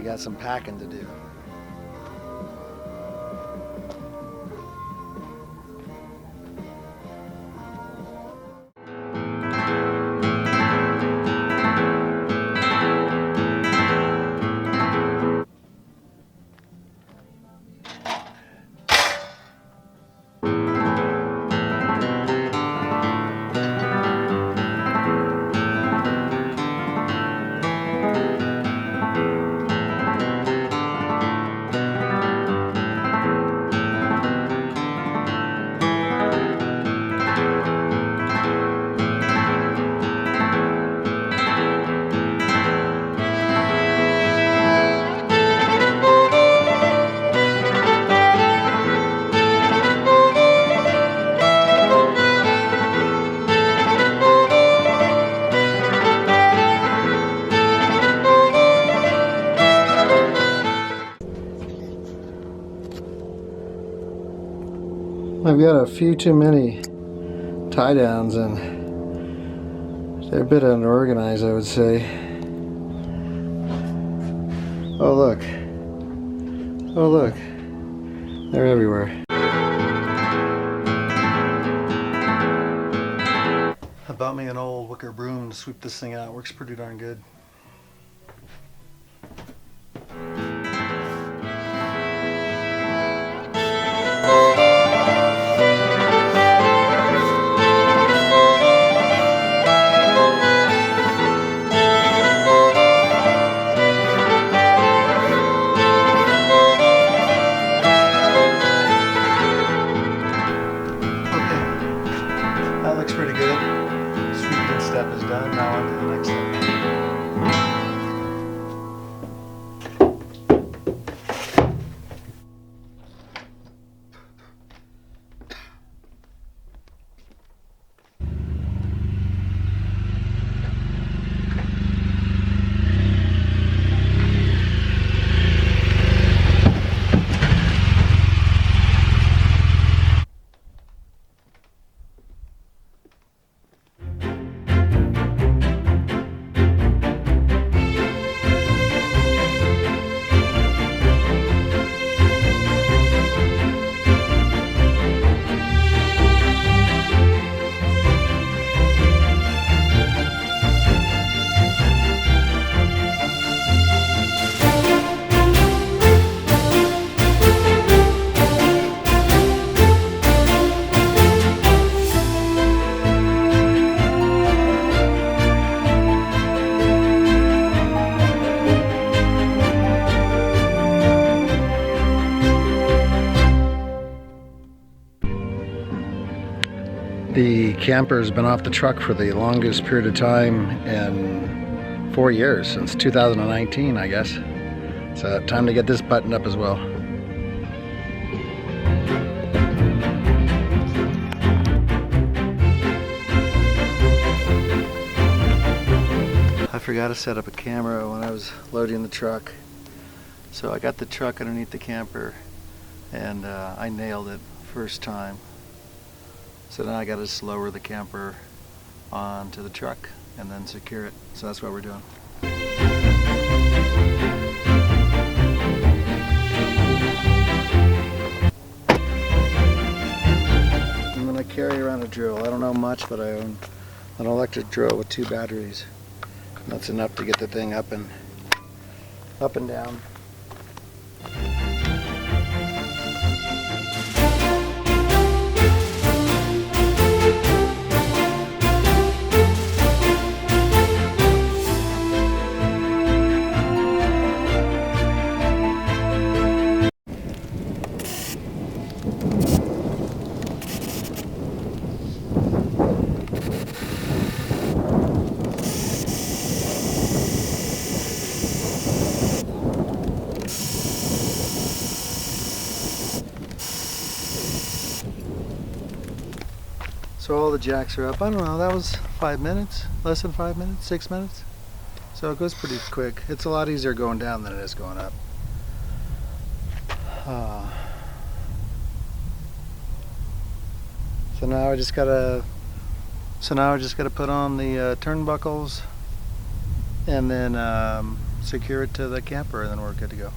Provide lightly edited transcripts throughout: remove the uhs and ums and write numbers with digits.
got some packing to do. I've got a few too many tie downs and they're a bit unorganized, I would say. Oh look. Oh look. They're everywhere. I bought me an old wicker broom to sweep this thing out. It works pretty darn good. That looks pretty good. Sweeping step is done. Now on to the next step. The camper's been off the truck for the longest period of time in 4 years, since 2019, I guess. So time to get this buttoned up as well. I forgot to set up a camera when I was loading the truck. So I got the truck underneath the camper and I nailed it first time. So now I got to just lower the camper onto the truck and then secure it. So that's what we're doing. I'm going to carry around a drill. I don't know much, but I own an electric drill with 2 batteries. That's enough to get the thing up and down. So all the jacks are up. I don't know, that was 5 minutes, less than 5 minutes, 6 minutes. So it goes pretty quick. It's a lot easier going down than it is going up. So now I just gotta put on the turnbuckles and then secure it to the camper, and then we're good to go.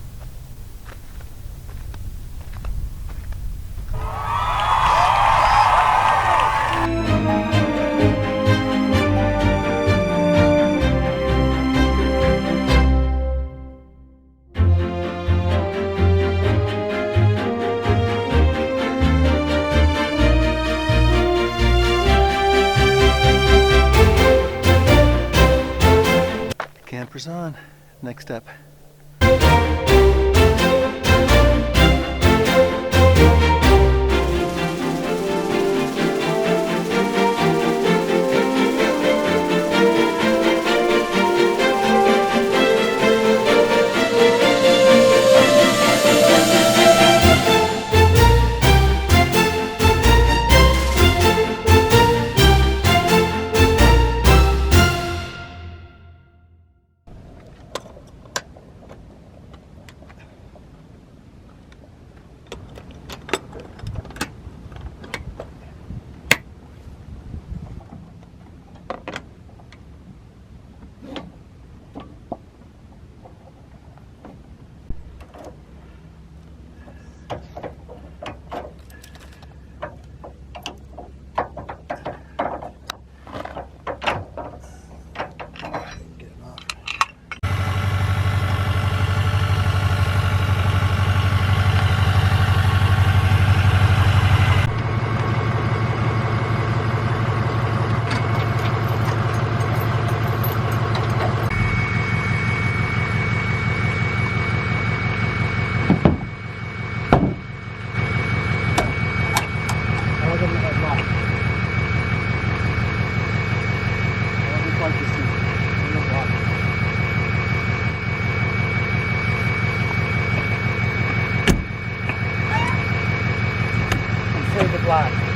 Camper's on. Next step. Save the block.